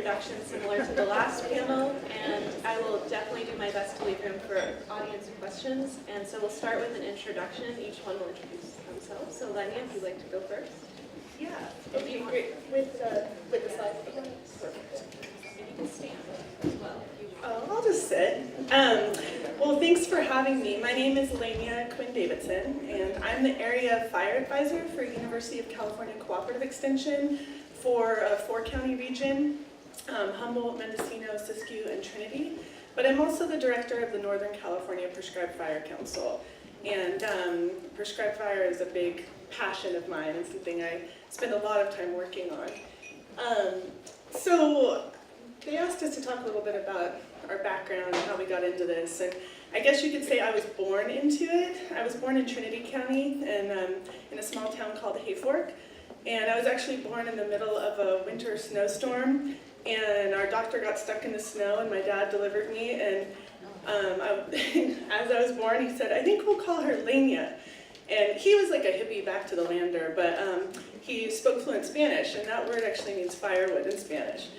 introduction similar to the last panel, and I will definitely do my best to leave room for audience questions. And so we'll start with an introduction. Each one will introduce themselves. So Lenya, if you'd like to go first. Yeah, it'd be great with the slides. Perfect. And you can stand as well. I'll just sit. Well, thanks for having me. My name is Lenya Quinn-Davidson, and I'm the Area Fire Advisor for University of California Cooperative Extension for a 4-county region, Humboldt, Mendocino, Siskiyou, and Trinity. But I'm also the director of the Northern California Prescribed Fire Council. And prescribed fire is a big passion of mine and something I spend a lot of time working on. So they asked us to talk a little bit about our background and how we got into this. And I guess you could say I was born into it. I was born in Trinity County and in a small town called Hayfork. And I was actually born in the middle of a winter snowstorm. And our doctor got stuck in the snow and my dad delivered me. And as I was born, he said, "I think we'll call her Lenya." And he was like a hippie back to the lander, but he spoke fluent Spanish, and that word actually means firewood in Spanish.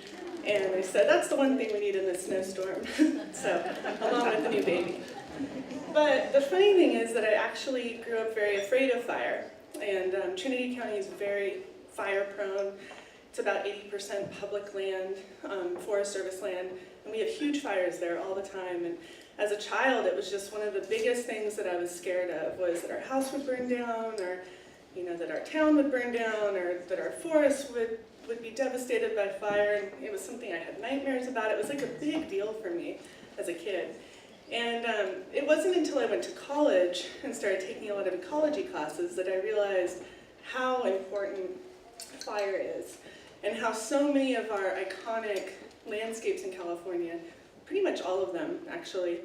And I said, that's the one thing we need in this snowstorm, so along with the new baby. But the funny thing is that I actually grew up very afraid of fire, and Trinity County is very fire prone. It's about 80% public land, Forest Service land, and we have huge fires there all the time. And as a child, it was just one of the biggest things that I was scared of, was that our house would burn down, or that our town would burn down, or that our forest would be devastated by fire. And it was something I had nightmares about. It was like a big deal for me as a kid. And it wasn't until I went to college and started taking a lot of ecology classes that I realized how important fire is, and how so many of our iconic landscapes in California, pretty much all of them actually,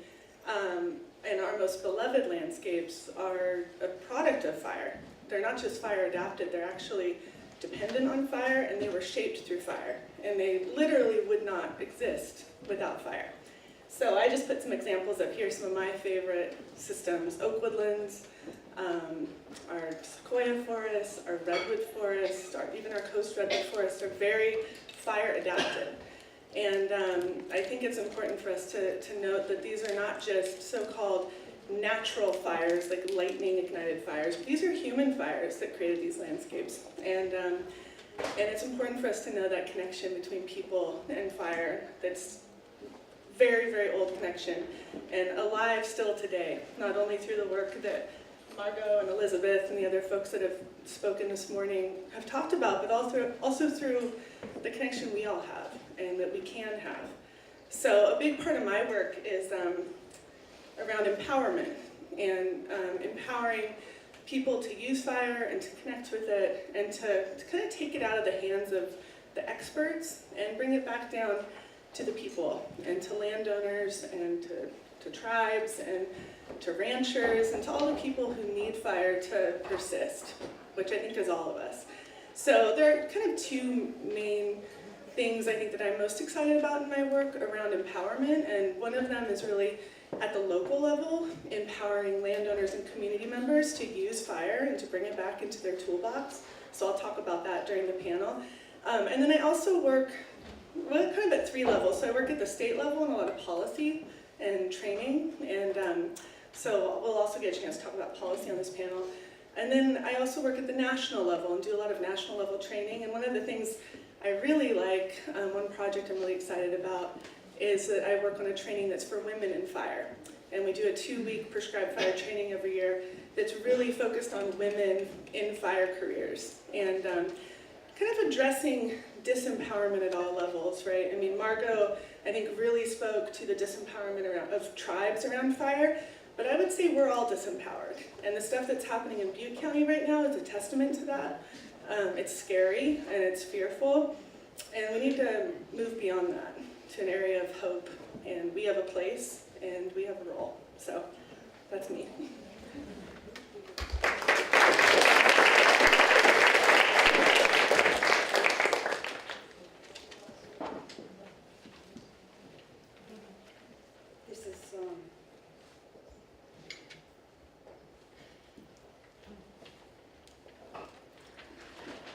and our most beloved landscapes are a product of fire. They're not just fire adapted, they're actually dependent on fire, and they were shaped through fire. And they literally would not exist without fire. So I just put some examples up here, some of my favorite systems: oak woodlands, our sequoia forests, our redwood forests, even our coast redwood forests are very fire adapted. And I think it's important for us to note that these are not just so-called natural fires, like lightning ignited fires. These are human fires that created these landscapes. And it's important for us to know that connection between people and fire that's very, very old connection and alive still today, not only through the work that Margo and Elizabeth and the other folks that have spoken this morning have talked about, but also through the connection we all have and that we can have. So a big part of my work is around empowerment and empowering people to use fire and to connect with it and to kind of take it out of the hands of the experts and bring it back down to the people and to landowners and to tribes and to ranchers and to all the people who need fire to persist, which I think is all of us. So there are kind of two main things I think that I'm most excited about in my work around empowerment, and one of them is really at the local level, empowering landowners and community members to use fire and to bring it back into their toolbox. So I'll talk about that during the panel. And then I also work kind of at 3 levels. So I work at the state level in a lot of policy and training, and so we'll also get a chance to talk about policy on this panel. And then I also work at the national level and do a lot of national level training. And one of the things I really like, one project I'm really excited about, is that I work on a training that's for women in fire. And we do a 2-week prescribed fire training every year that's really focused on women in fire careers and kind of addressing disempowerment at all levels, right? I mean, Margo, I think, really spoke to the disempowerment of tribes around fire, but I would say we're all disempowered. And the stuff that's happening in Butte County right now is a testament to that. It's scary and it's fearful, and we need to move beyond that to an area of hope, and we have a place and we have a role. So that's me. This is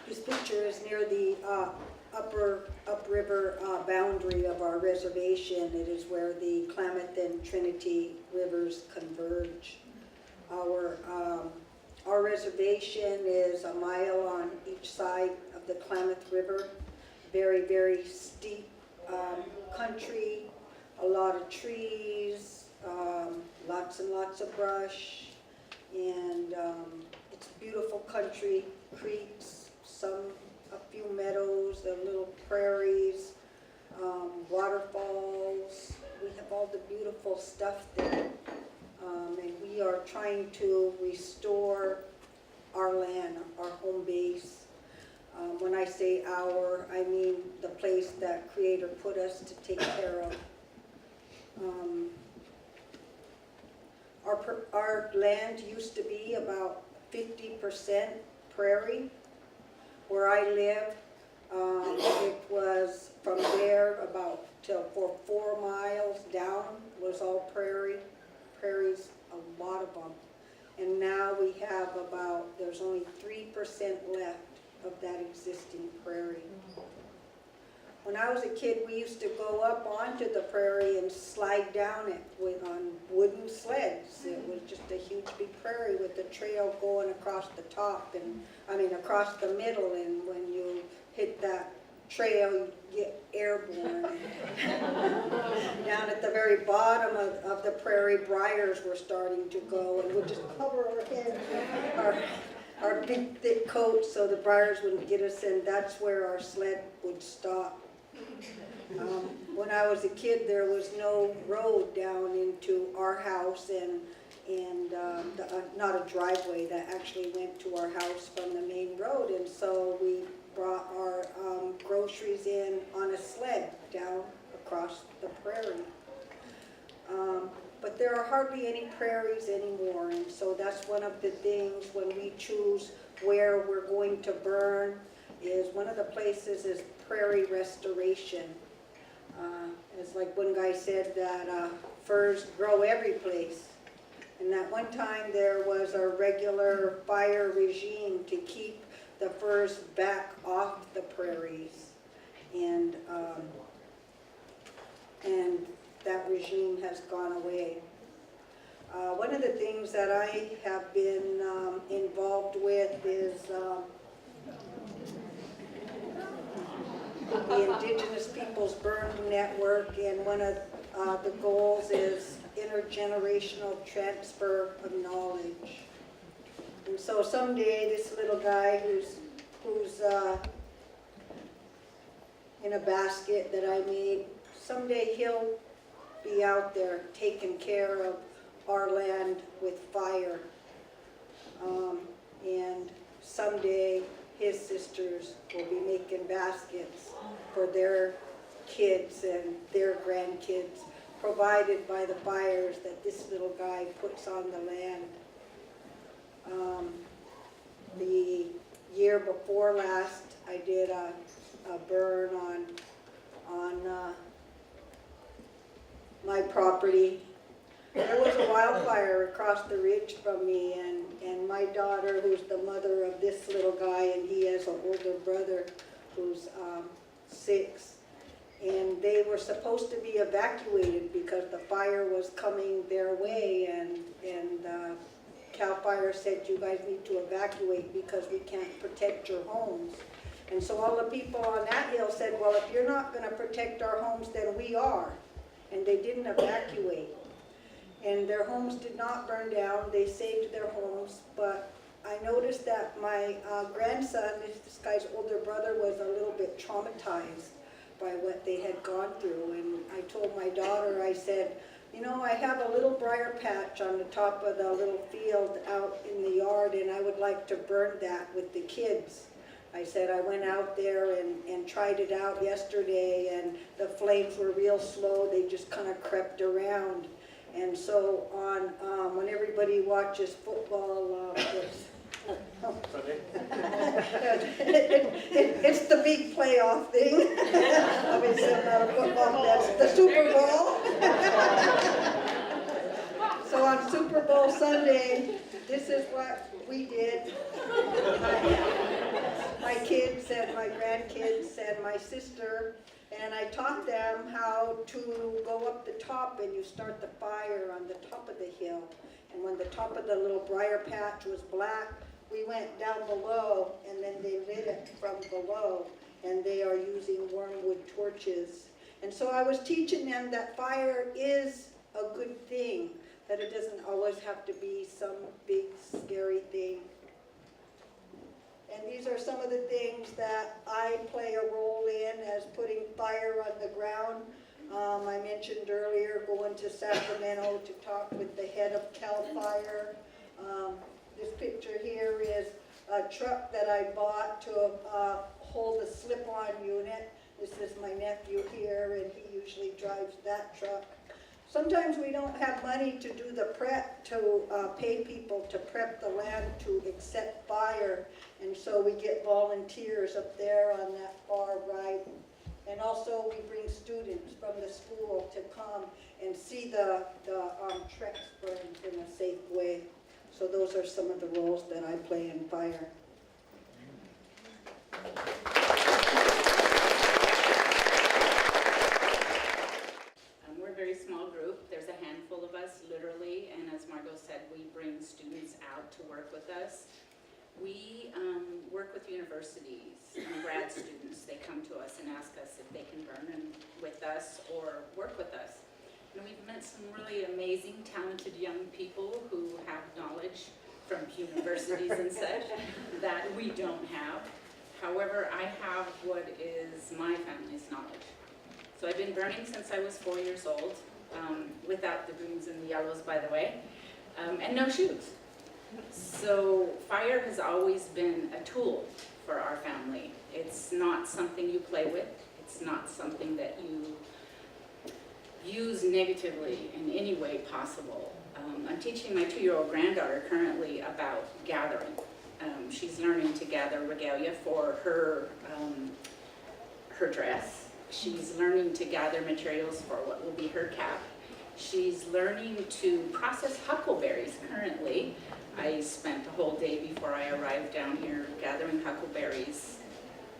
this picture is near the upper river boundary of our reservation. It is where the Klamath and Trinity rivers converge. Our reservation is a mile on each side of the Klamath River. Very, very steep country, a lot of trees, lots and lots of brush, and it's beautiful country, creeks, a few meadows, a little prairies, waterfalls. We have all the beautiful stuff there. And we are trying to restore our land, our home base. When I say our, I mean the place that Creator put us to take care of. Our land used to be about 50% prairie. Where I live, it was from there about for 4 miles down was all prairie. Prairies, a lot of them. And now we have there's only 3% left of that existing prairie. When I was a kid, we used to go up onto the prairie and slide down it on wooden sleds. It was just a huge big prairie with a trail going across the top across the middle, and when you hit that trail, you get airborne. Down at the very bottom of the prairie, briars were starting to go, and we'd just cover our head, our big thick coats so the briars wouldn't get us in. That's where our sled would stop. When I was a kid, there was no road down into our house, and not a driveway that actually went to our house from the main road, and so we brought our groceries in on a sled down across the prairie. But there are hardly any prairies anymore, and so that's one of the things when we choose where we're going to burn. Is one of the places is prairie restoration. It's like one guy said that firs grow every place. And that one time there was a regular fire regime to keep the firs back off the prairies. And that regime has gone away. One of the things that I have been involved with is the Indigenous Peoples Burn Network, and one of the goals is intergenerational transfer of knowledge. And so someday this little guy who's in a basket that I made, someday he'll be out there taking care of our land with fire. And someday his sisters will be making baskets for their kids and their grandkids, provided by the fires that this little guy puts on the land. The year before last, I did a burn on my property. There was a wildfire across the ridge from me, and my daughter, who's the mother of this little guy, and he has an older brother who's 6, and they were supposed to be evacuated because the fire was coming their way, and CAL FIRE said, you guys need to evacuate because we can't protect your homes. And so all the people on that hill said, well, if you're not going to protect our homes, then we are. And they didn't evacuate. And their homes did not burn down. They saved their homes. But I noticed that my grandson, this guy's older brother, was a little bit traumatized by what they had gone through. And I told my daughter, I said, you know, I have a little briar patch on the top of the little field out in the yard, and I would like to burn that with the kids. I said I went out there and tried it out yesterday, and the flames were real slow. They just kind of crept around. And so on when everybody watches football, it's the big playoff thing. Obviously I'm not a football, that's the Super Bowl. So on Super Bowl Sunday, this is what we did. My kids and my grandkids and my sister And I taught them how to go up the top, and you start the fire on the top of the hill. And when the top of the little briar patch was black, we went down below, and then they lit it from below, and they are using wormwood torches. And so I was teaching them that fire is a good thing, that it doesn't always have to be some big scary thing. And these are some of the things that I play a role in, as putting fire on the ground. I mentioned earlier going to Sacramento to talk with the head of CAL FIRE. This picture here is a truck that I bought to hold a slip-on unit. This is my nephew here, and he usually drives that truck. Sometimes we don't have money to do the prep, to pay people to prep the land to accept fire, and so we get volunteers up there on that far right. And also we bring students from the school to come and see the tracks burned in a safe way. So those are some of the roles that I play in fire. We're a very small group. There's a handful of us, literally, and as Margo said, we bring students out to work with us. We work with universities and grad students. They come to us and ask us if they can burn with us or work with us. And we've met some really amazing, talented young people who have knowledge from universities and such that we don't have. However, I have what is my family's knowledge. So I've been burning since I was 4 years old, without the greens and the yellows, by the way, and no shoes. So fire has always been a tool for our family. It's not something you play with. It's not something that you use negatively in any way possible. I'm teaching my 2-year-old granddaughter currently about gathering. She's learning to gather regalia for her dress. She's learning to gather materials for what will be her cap. She's learning to process huckleberries currently. I spent a whole day before I arrived down here gathering huckleberries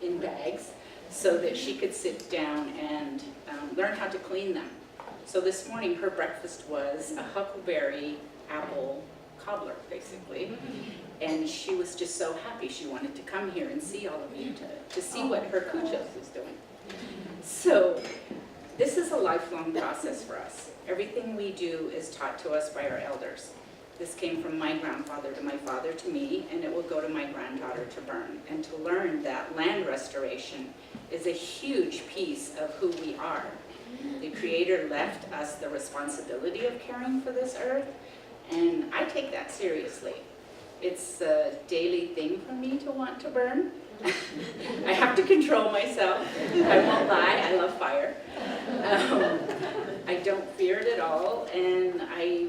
in bags so that she could sit down and learn how to clean them. So this morning her breakfast was a huckleberry apple cobbler, basically. And she was just so happy. She wanted to come here and see all of you to see what her kuchos is doing. So this is a lifelong process for us. Everything we do is taught to us by our elders. This came from my grandfather to my father to me, and it will go to my granddaughter to burn. And to learn that land restoration is a huge piece of who we are. The Creator left us the responsibility of caring for this earth, and I take that seriously. It's a daily thing for me to want to burn. I have to control myself. I won't lie, I love fire. I don't fear it at all, and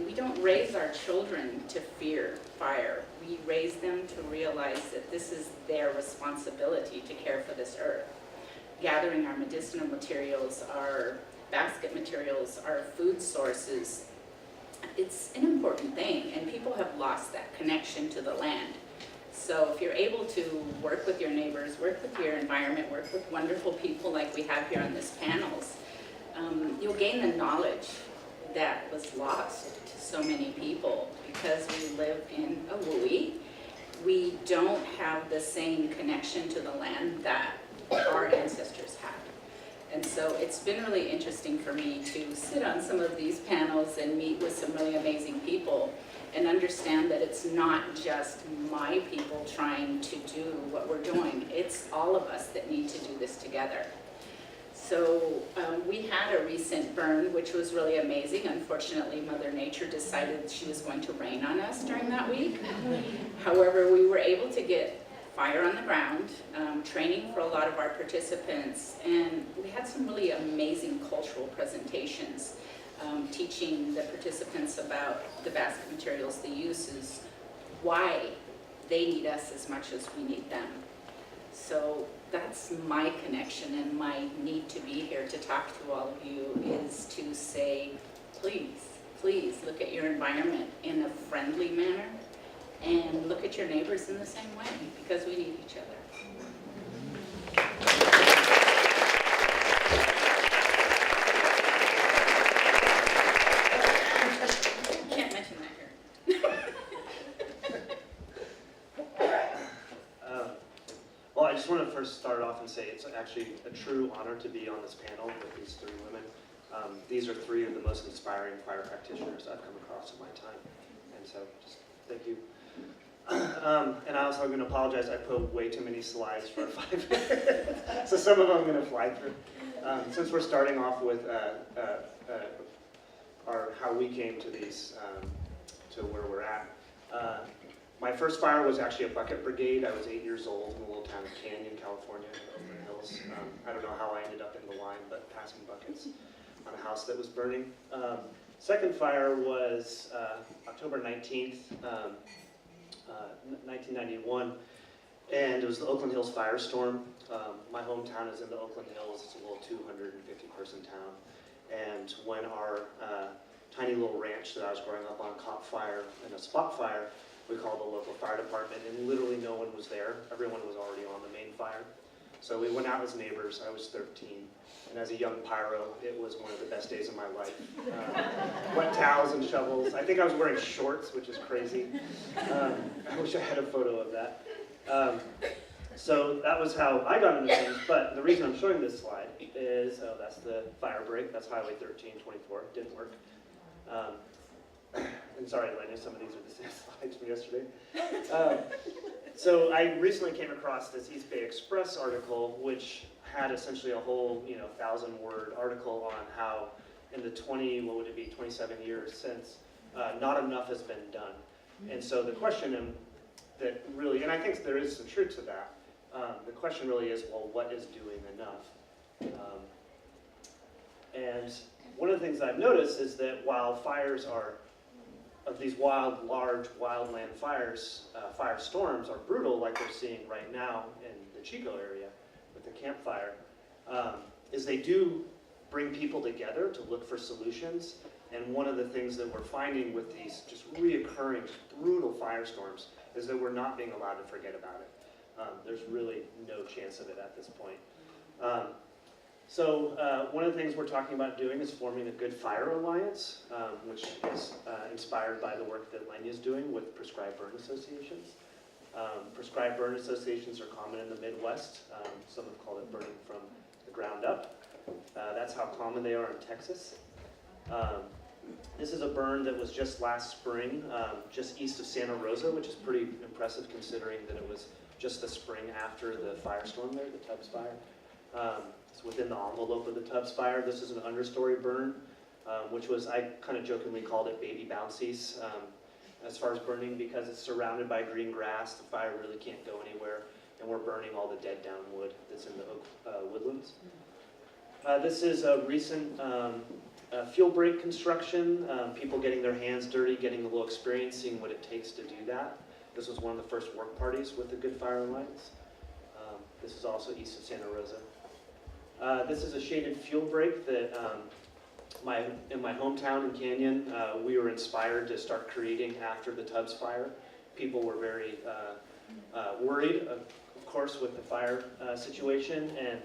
we don't raise our children to fear fire. We raise them to realize that this is their responsibility to care for this earth. Gathering our medicinal materials, our basket materials, our food sources, it's an important thing, and people have lost that connection to the land. So if you're able to work with your neighbors, work with your environment, work with wonderful people like we have here on this panels, you'll gain the knowledge that was lost to so many people because we live in a wui. We don't have the same connection to the land that our ancestors had. And so it's been really interesting for me to sit on some of these panels and meet with some really amazing people and understand that it's not just my people trying to do what we're doing. It's all of us that need to do this together. So we had a recent burn, which was really amazing. Unfortunately, Mother Nature decided she was going to rain on us during that week. However, we were able to get fire on the ground, training for a lot of our participants, and we had some really amazing cultural presentations, teaching the participants about the basket materials, the uses, why they need us as much as we need them. So that's my connection and my need to be here to talk to all of you, is to say, please, please look at your environment in a friendly manner and look at your neighbors in the same way, because we need each other. honored to be on this panel with these three women. These are three of the most inspiring fire practitioners I've come across in my time. And so just thank you. And I also am going to apologize, I put way too many slides for 5 minutes. So some of them I'm going to fly through. Since we're starting off with how we came to these, to where we're at. My first fire was actually a bucket brigade. I was 8 years old in the little town of Canyon, California, in the Oakland Hills. I don't know how I ended up in the line, but passing buckets on a house that was burning. Second fire was October 19th, 1991, and it was the Oakland Hills firestorm. My hometown is in the Oakland Hills. It's a little 250-person town. And when our tiny little ranch that I was growing up on caught fire in a spot fire, we called the local fire department, and literally no one was there. Everyone was already on the main fire. So we went out as neighbors. I was 13. And as a young pyro, it was one of the best days of my life. Wet towels and shovels. I think I was wearing shorts, which is crazy. I wish I had a photo of that. So that was how I got into things, but the reason I'm showing this slide is, that's the fire break. That's Highway 1324. Didn't work. And sorry, Lenya, some of these are the same slides from yesterday. So I recently came across this East Bay Express article, which had essentially a whole, 1,000-word article on how in the 27 years since, not enough has been done. And so the question that really, and I think there is some truth to that, the question really is, well, what is doing enough? And one of the things I've noticed is that while fires are, of these large wildland fires, firestorms are brutal, like we're seeing right now in the Chico area with the campfire, is they do bring people together to look for solutions. And one of the things that we're finding with these just reoccurring brutal firestorms is that we're not being allowed to forget about it. There's really no chance of it at this point. So one of the things we're talking about doing is forming a Good Fire Alliance, which is inspired by the work that Lenya is doing with prescribed burn associations. Prescribed burn associations are common in the Midwest. Some have called it burning from the ground up. That's how common they are in Texas. This is a burn that was just last spring, just east of Santa Rosa, which is pretty impressive considering that it was just the spring after the firestorm there, the Tubbs fire. It's within the envelope of the Tubbs fire. This is an understory burn, which was, I kind of jokingly called it baby bouncies as far as burning, because it's surrounded by green grass. The fire really can't go anywhere, and we're burning all the dead down wood that's in the oak woodlands. This is a recent fuel break construction, people getting their hands dirty, getting a little experience, seeing what it takes to do that. This was one of the first work parties with the Good Fire Alliance. This is also east of Santa Rosa. This is a shaded fuel break that in my hometown in Canyon, we were inspired to start creating after the Tubbs fire. People were very worried, of course, with the fire situation, and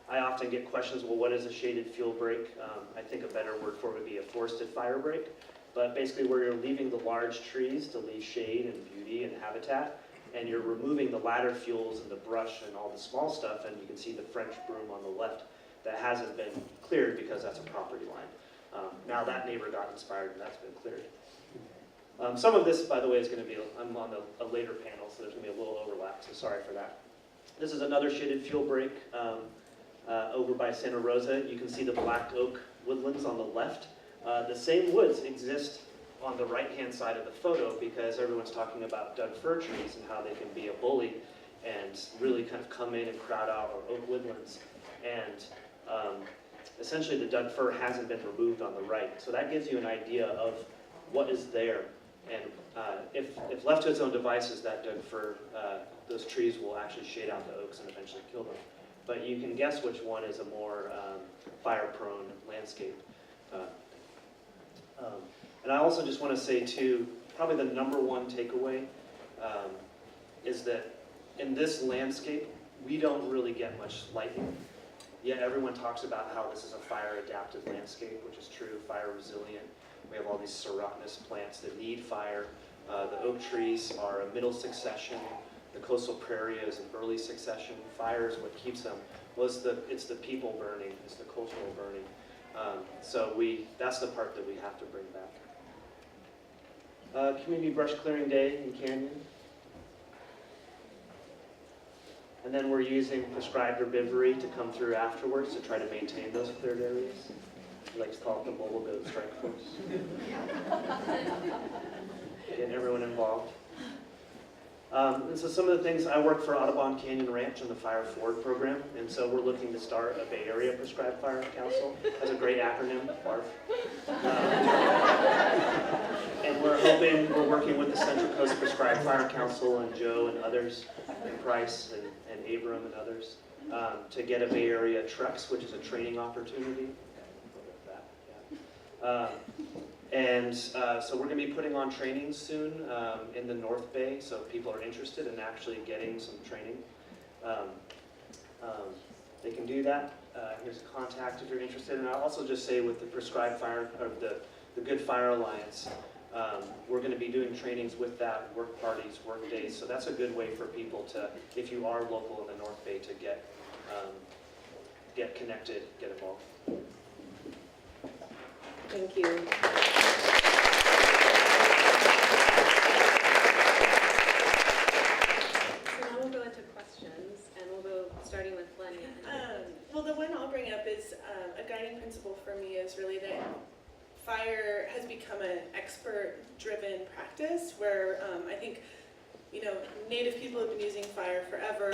I often get questions, well, what is a shaded fuel break? I think a better word for it would be a forested fire break, but basically where you're leaving the large trees to leave shade and beauty and habitat, and you're removing the ladder fuels and the brush and all the small stuff, and you can see the French broom on the left that hasn't been cleared because that's a property line. Now that neighbor got inspired and that's been cleared. Some of this, by the way, is going to be, I'm on a later panel, so there's going to be a little overlap, so sorry for that. This is another shaded fuel break over by Santa Rosa. You can see the black oak woodlands on the left. The same woods exist on the right-hand side of the photo because everyone's talking about Doug fir trees and how they can be a bully and really kind of come in and crowd out our oak woodlands. And essentially the Doug fir hasn't been removed on the right. So that gives you an idea of what is there. And if left to its own devices, that Doug fir, those trees will actually shade out the oaks and eventually kill them. But you can guess which one is a more fire-prone landscape. And I also just want to say too, probably the number one takeaway is that in this landscape, we don't really get much lighting. Yet everyone talks about how this is a fire-adapted landscape, which is true, fire-resilient. We have all these serotinous plants that need fire. The oak trees are a middle succession. the coastal prairie is an early succession. Fire is what keeps them. Well, it's the people burning, it's the cultural burning. So that's the part that we have to bring back. Community brush clearing day in Canyon. And then we're using prescribed herbivory to come through afterwards to try to maintain those cleared areas. We like to call it the mobile goat strike force. Getting everyone involved. And so some of the things, I work for Audubon Canyon Ranch in the Fire Forward program, and so we're looking to start a Bay Area Prescribed Fire Council. Has a great acronym, BARF. And we're working with the Central Coast Prescribed Fire Council and Joe and others, and Price and Abram and others, to get a Bay Area Trucks, which is a training opportunity. So we're going to be putting on trainings soon in the North Bay, so if people are interested in actually getting some training, they can do that. Here's a contact if you're interested. And I'll also just say with the Prescribed Fire, or the Good Fire Alliance, we're going to be doing trainings with that, work parties, work days. So that's a good way for people to, if you are local in the North Bay, to get connected, get involved. Thank you. So now we'll go into questions, and we'll go starting with Lenya. Well, the one I'll bring up is a guiding principle for me is really that fire has become an expert-driven practice where I think, Native people have been using fire forever,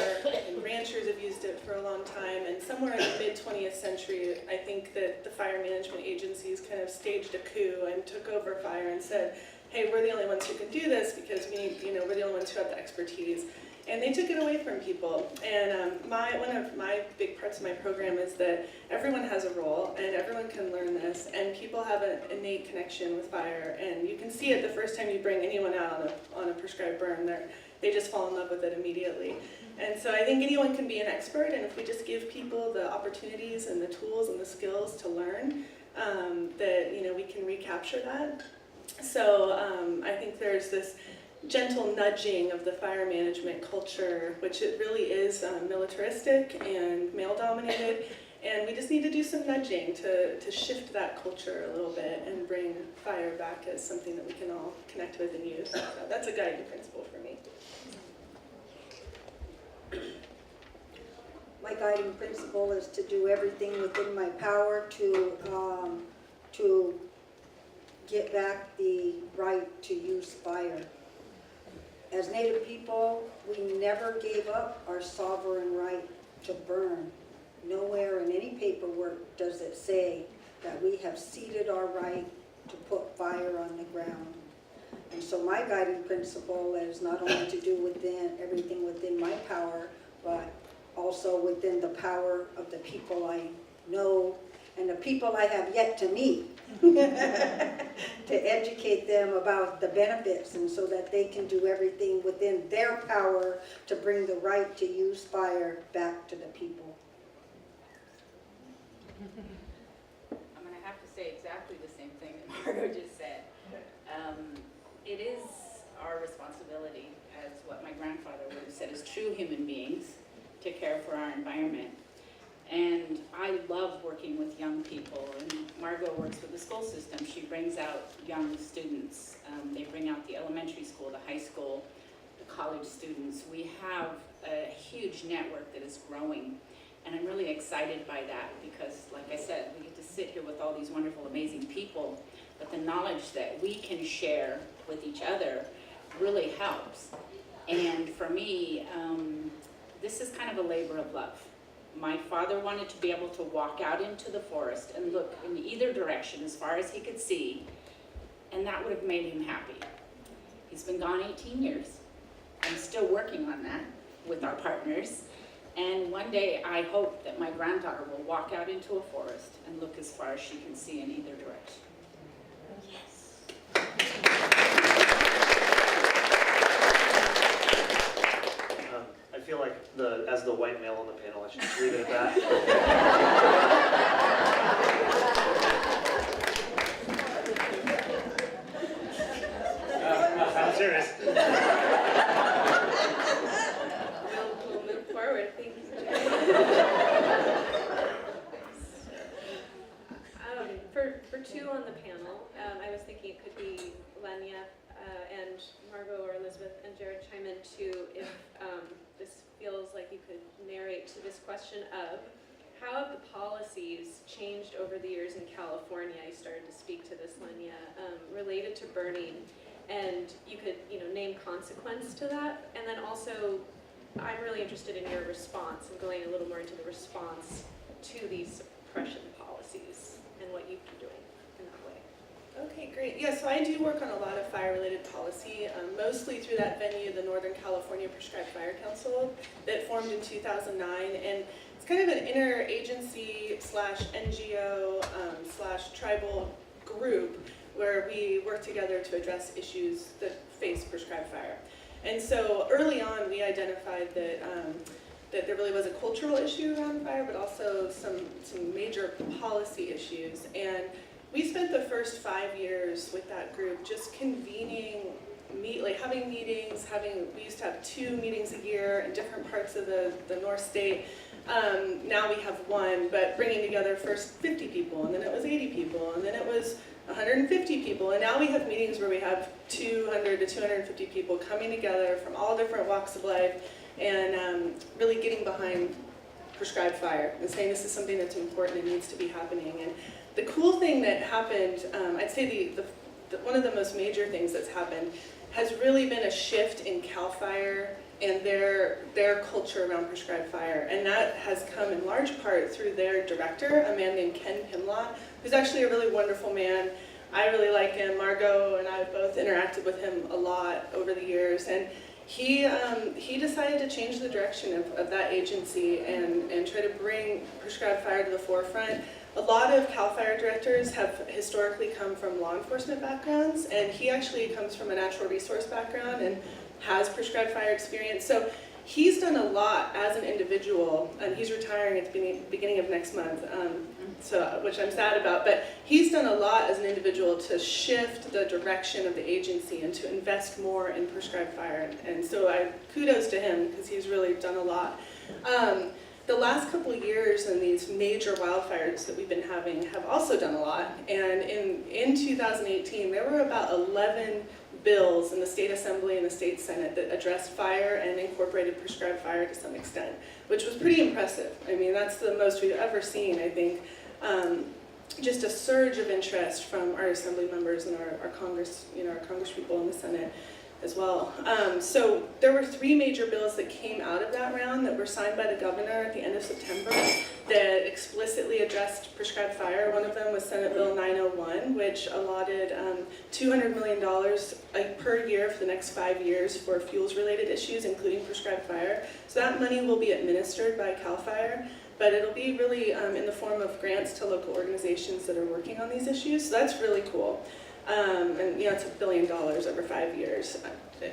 and ranchers have used it for a long time, and somewhere in the mid-20th century, I think that the fire management agencies kind of staged a coup and took over fire and said, hey, we're the only ones who can do this because we're the only ones who have the expertise. And they took it away from people. And one of my big parts of my program is that everyone has a role and everyone can learn this, and people have an innate connection with fire. And you can see it the first time you bring anyone out on a prescribed burn. They just fall in love with it immediately. And so I think anyone can be an expert, and if we just give people the opportunities and the tools and the skills to learn, that we can recapture that. So I think there's this gentle nudging of the fire management culture, which it really is militaristic and male-dominated, and we just need to do some nudging to shift that culture a little bit and bring fire back as something that we can all connect with and use. So that's a guiding principle for me. My guiding principle is to do everything within my power to get back the right to use fire. As Native people, we never gave up our sovereign right to burn. Nowhere in any paperwork does it say that we have ceded our right to put fire on the ground. And so my guiding principle is not only to do everything within my power, but also within the power of the people I know and the people I have yet to meet, to educate them about the benefits, and so that they can do everything within their power to bring the right to use fire back to the people. I'm going to have to say exactly the same thing that Margo just said. It is our responsibility, as what my grandfather would have said, as true human beings, to care for our environment. And I love working with young people, and Margo works with the school system. She brings out young students. They bring out the elementary school, the high school, the college students. We have a huge network that is growing, and I'm really excited by that because, like I said, we get to sit here with all these wonderful, amazing people, but the knowledge that we can share with each other really helps. And for me, this is kind of a labor of love. My father wanted to be able to walk out into the forest and look in either direction as far as he could see, and that would have made him happy. He's been gone 18 years. I'm still working on that with our partners, and one day I hope that my granddaughter will walk out into a forest and look as far as she can see in either direction. I feel like as the white male on the panel, I should just leave it at that. I'm serious. two on the panel. I was thinking it could be Lenya and Margo or Elizabeth and Jared chime in too if this feels like you could narrate to this question of how have the policies changed over the years in California? I started to speak to this, Lenya, related to burning, and you could, name consequence to that, and then also, I'm really interested in your response and going a little more into the response to these suppression policies and what you've been doing in that way. Okay, great. Yeah, so I do work on a lot of fire-related policy, mostly through that venue, the Northern California Prescribed Fire Council, that formed in 2009, and it's kind of an interagency slash NGO slash tribal group where we work together to address issues that face prescribed fire. And so early on, we identified that that there really was a cultural issue around fire, but also some major policy issues. And we spent the first 5 years with that group just convening, having meetings, we used to have 2 meetings a year in different parts of the North State. Now we have 1, but bringing together first 50 people, and then it was 80 people, and then it was 150 people, and now we have meetings where we have 200 to 250 people coming together from all different walks of life and really getting behind prescribed fire and saying this is something that's important and needs to be happening. And the cool thing that happened, I'd say one of the most major things that's happened has really been a shift in CAL FIRE and their culture around prescribed fire. And that has come in large part through their director, a man named Ken Pimlott, who's actually a really wonderful man. I really like him. Margo and I have both interacted with him a lot over the years. And he decided to change the direction of that agency and try to bring prescribed fire to the forefront. A lot of CAL FIRE directors have historically come from law enforcement backgrounds, and he actually comes from a natural resource background and has prescribed fire experience. So he's done a lot as an individual, and he's retiring at the beginning of next month, which I'm sad about, but he's done a lot as an individual to shift the direction of the agency and to invest more in prescribed fire. And so kudos to him, because he's really done a lot. The last couple of years and these major wildfires that we've been having have also done a lot. And in 2018, there were about 11 bills in the state assembly and the state senate that addressed fire and incorporated prescribed fire to some extent, which was pretty impressive. I mean, that's the most we've ever seen, I think. Just a surge of interest from our assembly members and our Congress, our Congress people in the Senate as well. So there were 3 major bills that came out of that round that were signed by the governor at the end of September that explicitly addressed prescribed fire. One of them was Senate Bill 901, which allotted $200 million per year for the next 5 years for fuels-related issues, including prescribed fire. So that money will be administered by CAL FIRE, but it'll be really in the form of grants to local organizations that are working on these issues. So that's really cool. And it's $1 billion over 5 years,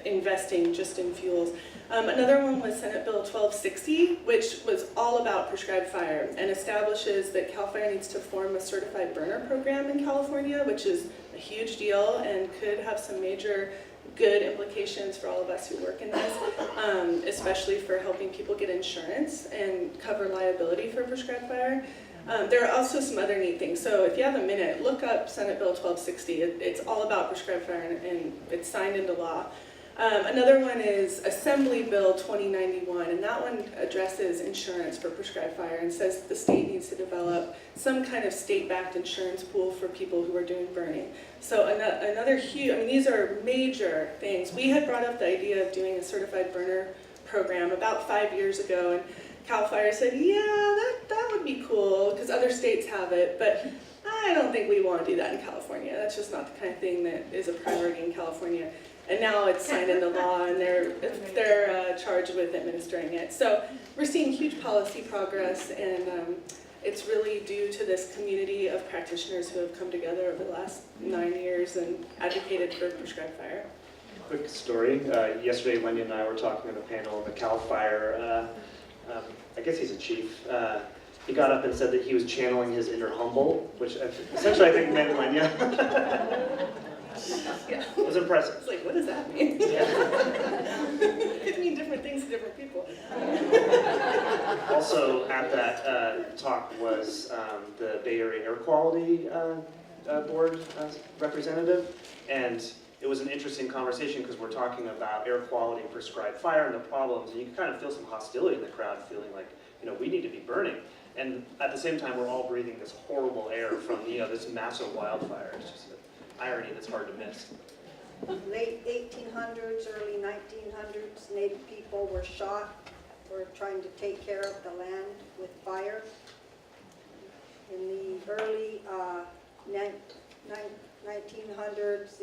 investing just in fuels. Another one was Senate Bill 1260, which was all about prescribed fire and establishes that CAL FIRE needs to form a certified burner program in California, which is a huge deal and could have some major good implications for all of us who work in this, especially for helping people get insurance and cover liability for prescribed fire. There are also some other neat things. So if you have a minute, look up Senate Bill 1260. It's all about prescribed fire and it's signed into law. Another one is Assembly Bill 2091, and that one addresses insurance for prescribed fire and says the state needs to develop some kind of state-backed insurance pool for people who are doing burning. So another huge, these are major things. We had brought up the idea of doing a certified burner program about 5 years ago, and CAL FIRE said, yeah, that would be cool, because other states have it, but I don't think we want to do that in California. That's just not the kind of thing that is a priority in California. And now it's signed into law, and they're charged with administering it. So we're seeing huge policy progress, and it's really due to this community of practitioners who have come together over the last 9 years and advocated for prescribed fire. Quick story. Yesterday, Lenya and I were talking on a panel of the CAL FIRE. I guess he's a chief. He got up and said that he was channeling his inner Humboldt, which essentially I think meant Lenya. Yeah. It was impressive. It's like, what does that mean? Yeah. It could mean different things to different people. Also at that talk was the Bay Area air quality board representative, and it was an interesting conversation because we're talking about air quality, prescribed fire, and the problems, and you can kind of feel some hostility in the crowd, feeling like, we need to be burning. And at the same time, we're all breathing this horrible air from, this massive wildfire. It's just an irony that's hard to miss. Late 1800s, early 1900s, Native people were shot for trying to take care of the land with fire. In the early 1900s,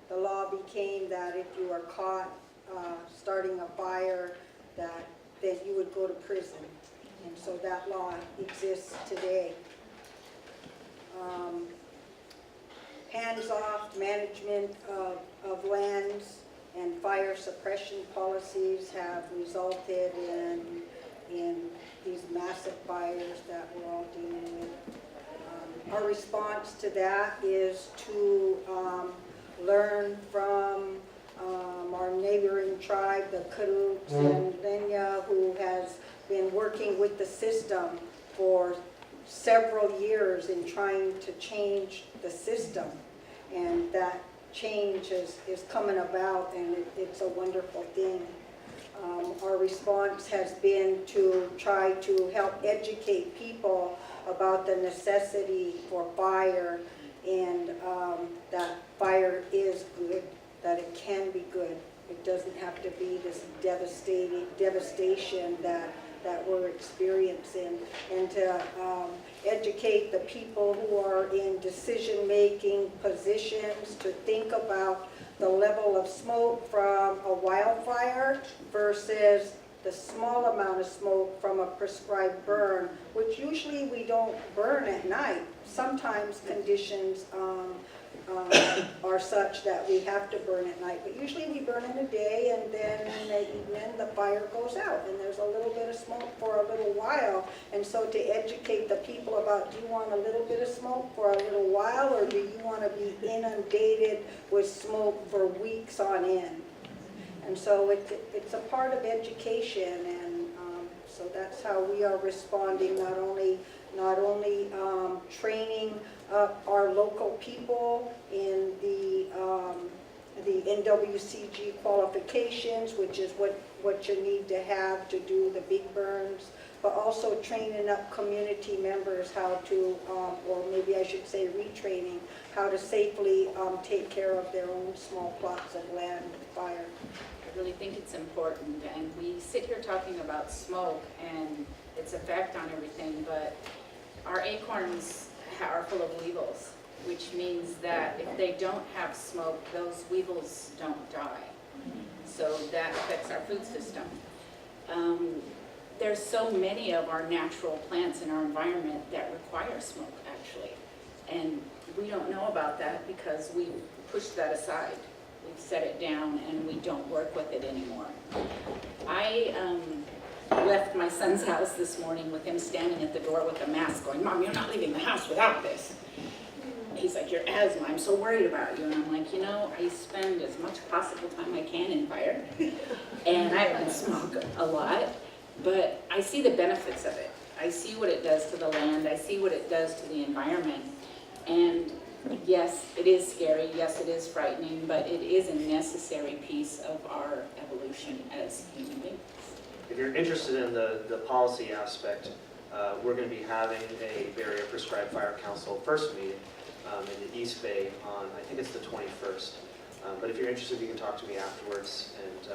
the law became that if you were caught starting a fire, that then you would go to prison. And so that law exists today. Hands-off management of lands and fire suppression policies have resulted in these massive fires that we're all dealing with. Our response to that is to learn from our neighboring tribe, the Childress and Lenya, who has been working with the system for several years in trying to change the system. And that change is coming about, and it's a wonderful thing. Our response has been to try to help educate people about the necessity for fire, and that fire is good, that it can be good. It doesn't have to be this devastation that we're experiencing, and to educate the people who are in decision-making positions to think about the level of smoke from a wildfire versus the small amount of smoke from a prescribed burn, which usually we don't burn at night. Sometimes conditions are such that we have to burn at night, but usually we burn in the day, and then in the evening the fire goes out and there's a little bit of smoke for a little while. And so to educate the people about, do you want a little bit of smoke for a little while, or do you want to be inundated with smoke for weeks on end? And so it's a part of education, and so that's how we are responding, not only training our local people in the NWCG qualifications, which is what you need to have to do the big burns, but also training up community members how to, or maybe I should say retraining, how to safely take care of their own small plots of land with fire. I really think it's important, and we sit here talking about smoke and its effect on everything, but our acorns are full of weevils, which means that if they don't have smoke, those weevils don't die. So that affects our food system. There's so many of our natural plants in our environment that require smoke, actually. And we don't know about that because we pushed that aside. We've set it down and we don't work with it anymore. I left my son's house this morning with him standing at the door with a mask going, "Mom, you're not leaving the house without this." He's like, "Your asthma, I'm so worried about you." And I'm like, I spend as much possible time I can in fire, and I don't smoke a lot, but I see the benefits of it. I see what it does to the land. I see what it does to the environment. And yes, it is scary. Yes, it is frightening, but it is a necessary piece of our evolution as human beings. If you're interested in the policy aspect, we're going to be having a Barrier Prescribed Fire Council first meeting in the East Bay on, I think it's the 21st. But if you're interested, you can talk to me afterwards, and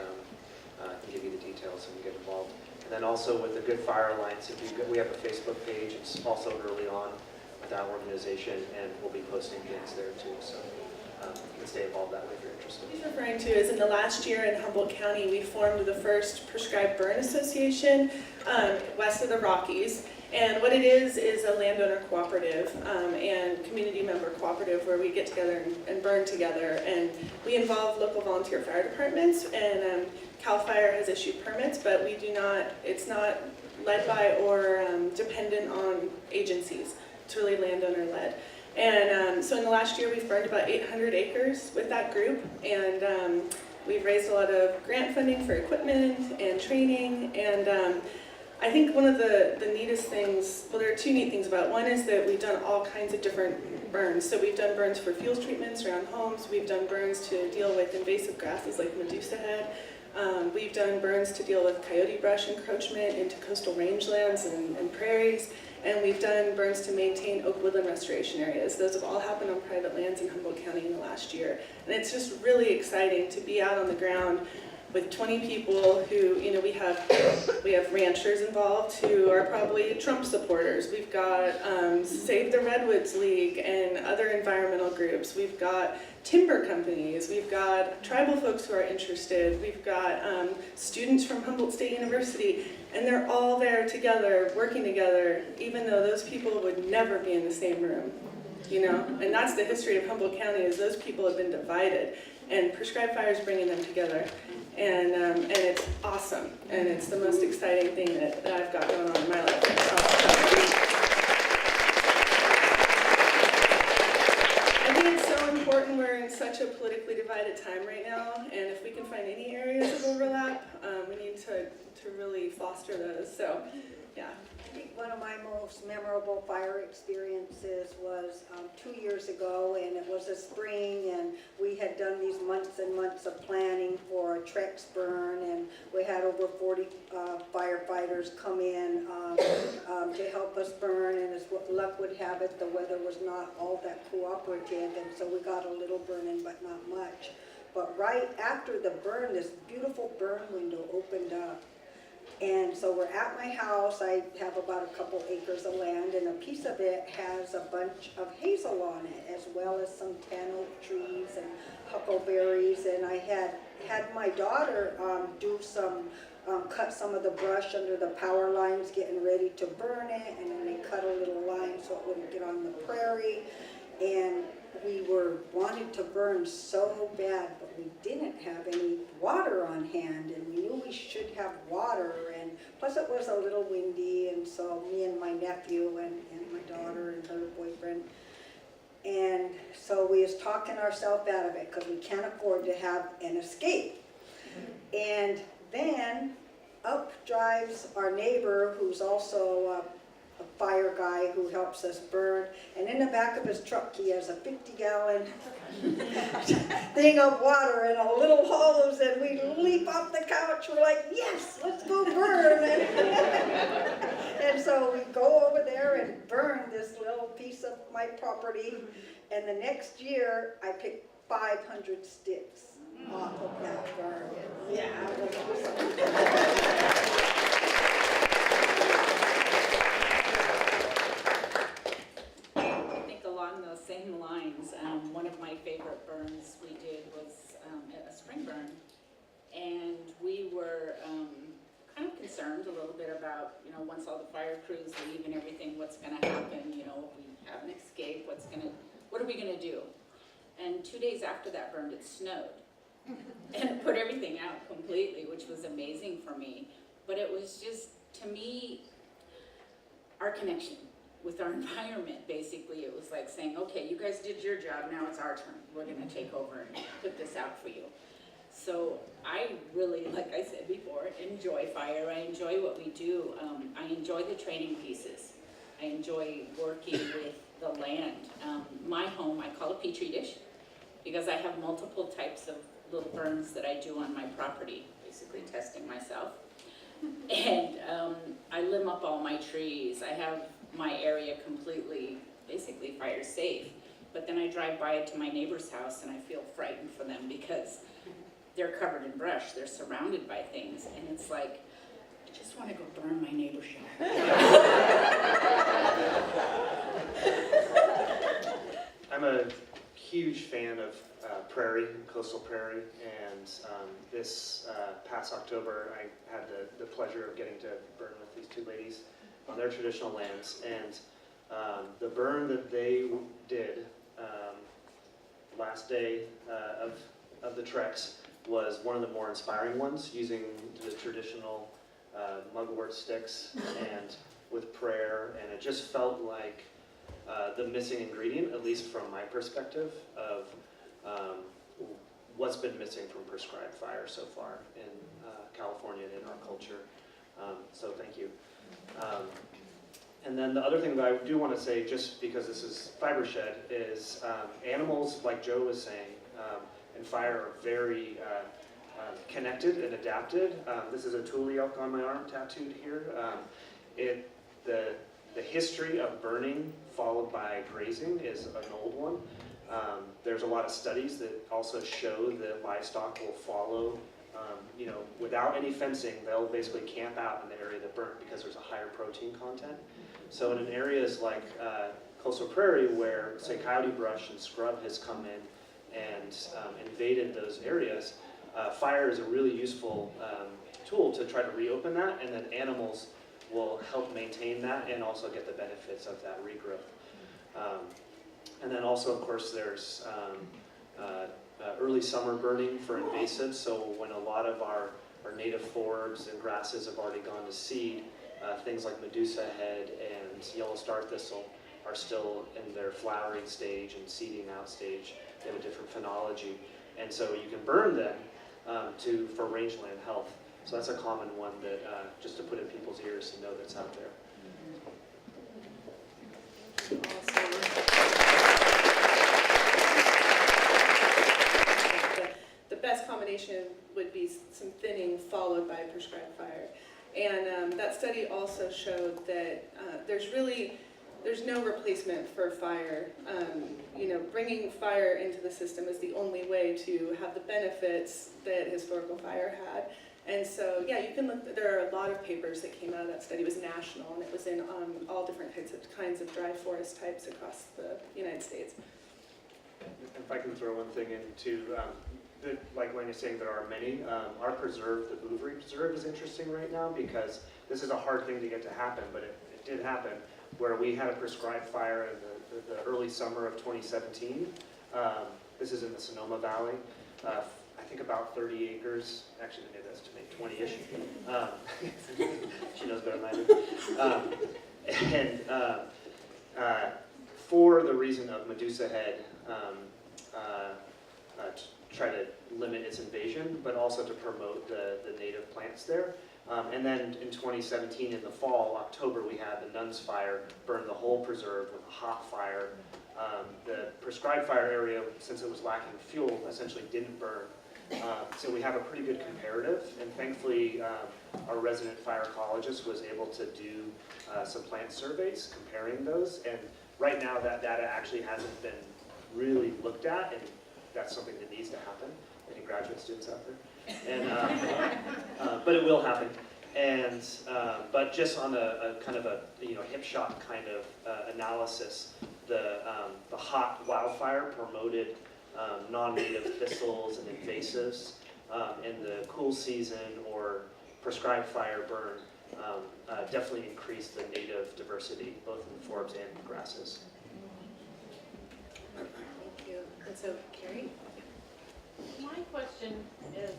I can give you the details and get involved. And then also with the Good Fire Alliance, we have a Facebook page. It's also early on with that organization, and we'll be posting things there too. So you can stay involved that way if you're interested. What he's referring to is in the last year in Humboldt County, we formed the first prescribed burn association west of the Rockies. And what it is a landowner cooperative and community member cooperative where we get together and burn together. And we involve local volunteer fire departments, and CAL FIRE has issued permits, but we do not, it's not led by or dependent on agencies. It's really landowner led. And so in the last year, we've burned about 800 acres with that group, and we've raised a lot of grant funding for equipment and training, and I think one of the neatest things, well, there are two neat things about it. One is that we've done all kinds of different burns. So we've done burns for fuels treatments around homes. We've done burns to deal with invasive grasses like Medusa head. We've done burns to deal with coyote brush encroachment into coastal rangelands and prairies. And we've done burns to maintain oak woodland restoration areas. Those have all happened on private lands in Humboldt County in the last year. And it's just really exciting to be out on the ground with 20 people who, you know, we have ranchers involved who are probably Trump supporters. We've got Save the Redwoods League and other environmental groups. We've got timber companies. We've got tribal folks who are interested. We've got students from Humboldt State University, and they're all there together, working together, even though those people would never be in the same room, you know? And that's the history of Humboldt County, is those people have been divided, and Prescribed Fire is bringing them together. And it's awesome, and it's the most exciting thing that I've got going on in my life. I think it's so important. We're in such a politically divided time right now, and if we can find any areas of overlap, we need to really foster those. So, yeah. I think one of my most memorable fire experiences was 2 years ago, and it was a spring, and we had done these months and months of planning for a Trex burn, and we had over 40 firefighters come in to help us burn, and as luck would have it, the weather was not all that cooperative, and so we got a little burn-in, but not much. But right after the burn, this beautiful burn window opened up. And so we're at my house. I have about a couple acres of land, and a piece of it has a bunch of hazel on it, as well as some tan oak trees and huckleberries. And I had my daughter do some, cut some of the brush under the power lines, getting ready to burn it, and then they cut a little line so it wouldn't get on the prairie. And we were wanting to burn so bad, but we didn't have any water on hand, and we knew we should have water, and plus it was a little windy, and so me and my nephew and my daughter and her boyfriend, and so we was talking ourselves out of it because we can't afford to have an escape. And then up drives our neighbor, who's also a fire guy who helps us burn, and in the back of his truck he has a 50-gallon thing of water and a little hose, and we leap off the couch. We're like, yes, let's go burn. And so we go over there and burn this little piece of my property, and the next year I picked 500 sticks off of that burn. Yeah, it was awesome. Along those same lines, one of my favorite burns we did was a spring burn, and we were kind of concerned a little bit about, you know, once all the fire crews leave and everything, what's going to happen, you know, if we have an escape, what are we going to do? And 2 days after that burn, it snowed, and it put everything out completely, which was amazing for me, but it was just, to me, our connection with our environment. Basically, it was like saying, okay, you guys did your job, now it's our turn. We're going to take over and put this out for you. So I really, like I said before, enjoy fire. I enjoy what we do. I enjoy the training pieces. I enjoy working with the land. My home, I call a petri dish, because I have multiple types of little burns that I do on my property, basically testing myself. And I limb up all my trees. I have my area completely, basically fire safe. But then I drive by to my neighbor's house and I feel frightened for them because they're covered in brush. They're surrounded by things. And it's like, I just want to go burn my neighbor's yard. I'm a huge fan of Prairie, coastal Prairie, and this past October I had the pleasure of getting to burn with these two ladies on their traditional lands, and the burn that they did last day of the treks was one of the more inspiring ones, using the traditional mugwort sticks and with prayer, and it just felt like the missing ingredient, at least from my perspective, of what's been missing from prescribed fire so far in California and in our culture. So thank you. And then the other thing that I do want to say, just because this is Fibershed, is animals, like Joe was saying, and fire are very connected and adapted. This is a tule elk on my arm tattooed here. The history of burning followed by grazing is an old one. There's a lot of studies that also show that livestock will follow, without any fencing, they'll basically camp out in the area that burnt because there's a higher protein content. So in areas like coastal prairie where, say, coyote brush and scrub has come in and invaded those areas, fire is a really useful tool to try to reopen that, and then animals will help maintain that and also get the benefits of that regrowth. And then also, of course, there's early summer burning for invasives. So when a lot of our native forbs and grasses have already gone to seed, things like medusa head and yellow star thistle are still in their flowering stage and seeding out stage. They have a different phenology. And so you can burn them for rangeland health. So that's a common one that, just to put in people's ears and know that's out there. The best combination would be some thinning followed by prescribed fire. And that study also showed that there's no replacement for fire. Bringing fire into the system is the only way to have the benefits that historical fire had. And so, yeah, you can look, there are a lot of papers that came out of that study. It was national, and it was in all different kinds of dry forest types across the United States. If I can throw one thing in too, like Lenya's saying, there are many. Our preserve, the Bouvary Preserve, is interesting right now because this is a hard thing to get to happen, but it did happen, where we had a prescribed fire in the early summer of 2017. This is in the Sonoma Valley. I think about 30 acres, actually maybe that's to make 20-ish. She knows better than I do. For the reason of medusa head, to try to limit its invasion, but also to promote the native plants there. And then in 2017, in the fall, October, we had the Nuns Fire burn the whole preserve with a hot fire. The prescribed fire area, since it was lacking fuel, essentially didn't burn. So we have a pretty good comparative, and thankfully our resident fire ecologist was able to do some plant surveys comparing those, and right now that data actually hasn't been really looked at, and that's something that needs to happen. Any graduate students out there? And, but it will happen. And but just on a kind of a hip shot kind of analysis, the hot wildfire promoted non-native thistles and invasives, and the cool season or prescribed fire burn definitely increased the native diversity, both in forbs and grasses. Thank you. And so, Carrie? My question is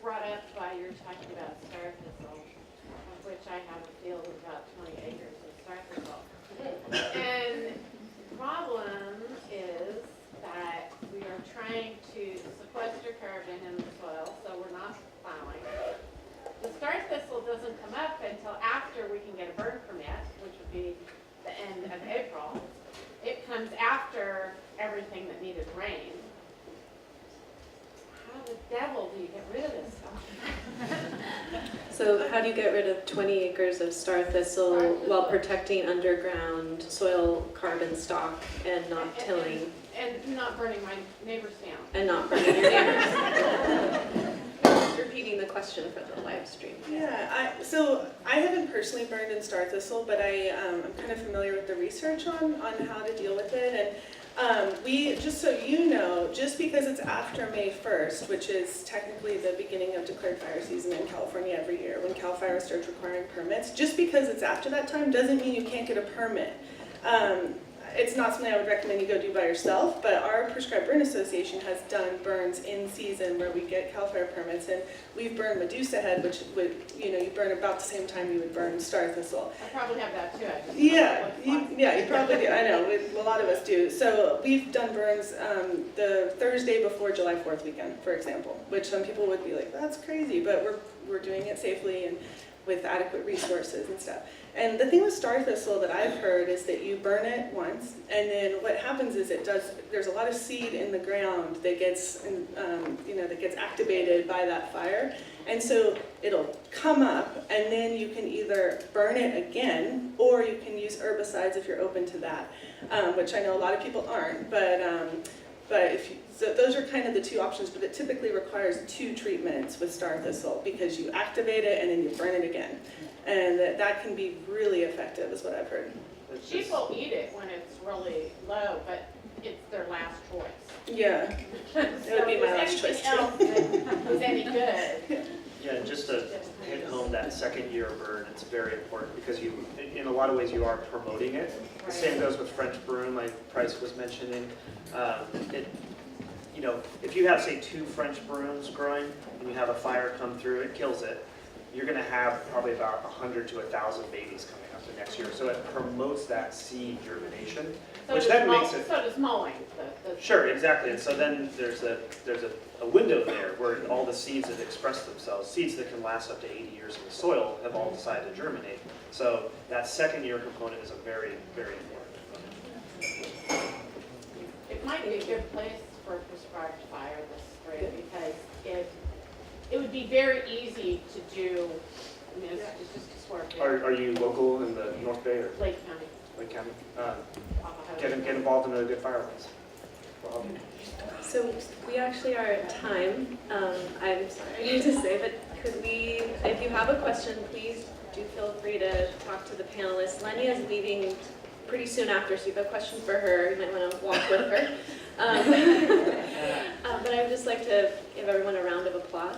brought up by your talking about star thistle, of which I have a field of about 20 acres of star thistle. And the problem is that we are trying to sequester carbon in the soil, so we're not plowing. The star thistle doesn't come up until after we can get a burn permit, which would be the end of April. It comes after everything that needed rain. How the devil do you get rid of this stuff? So how do you get rid of 20 acres of star thistle while protecting underground soil carbon stock and not tilling? And not burning my neighbors down. And not burning your neighbors. Repeating the question for the live stream. Yeah, so I haven't personally burned in star thistle, but I'm kind of familiar with the research on how to deal with it. And we, just so you know, just because it's after May 1st, which is technically the beginning of declared fire season in California every year, when CAL FIRE starts requiring permits, just because it's after that time doesn't mean you can't get a permit. It's not something I would recommend you go do by yourself, but our Prescribed Burn Association has done burns in season where we get CAL FIRE permits, and we've burned medusa head, which would, you burn about the same time you would burn star thistle. I probably have that too. I just Yeah, you probably do. I know, a lot of us do. So we've done burns the Thursday before July 4th weekend, for example, which some people would be like, that's crazy, but we're doing it safely, and with adequate resources and stuff. And the thing with star thistle that I've heard is that you burn it once, and then what happens is there's a lot of seed in the ground that gets, that gets activated by that fire. And so it'll come up, and then you can either burn it again, or you can use herbicides if you're open to that, which I know a lot of people aren't, but so those are kind of the two options, but it typically requires 2 treatments with star thistle because you activate it and then you burn it again. And that can be really effective is what I've heard. People eat it when it's really low, but it's their last choice. Yeah, it would be my last choice too. That was any good. Yeah, and just to hit home that second year burn, it's very important because you, in a lot of ways, you are promoting it. The same goes with French broom, like Price was mentioning. If you have, say, 2 French brooms growing and you have a fire come through, it kills it. You're going to have probably about 100 to 1,000 babies coming up the next year. So it promotes that seed germination, which then makes it. So does mowing. Sure, exactly. And so then there's a window there where all the seeds that express themselves, seeds that can last up to 80 years in the soil, have all decided to germinate. So that second year component is a very, very important component. It might be a good place for a prescribed fire this spring because it would be very easy to do. I mean, it's just a swerve. Are you local in the North Bay or Lake County. Lake County? Get involved in a good fire lines. We'll help you. So we actually are at time. I'm sorry to say, but could we, if you have a question, please do feel free to talk to the panelists. Lenya is leaving pretty soon after, so if you have a question for her, you might want to walk with her. But I would just like to give everyone a round of applause.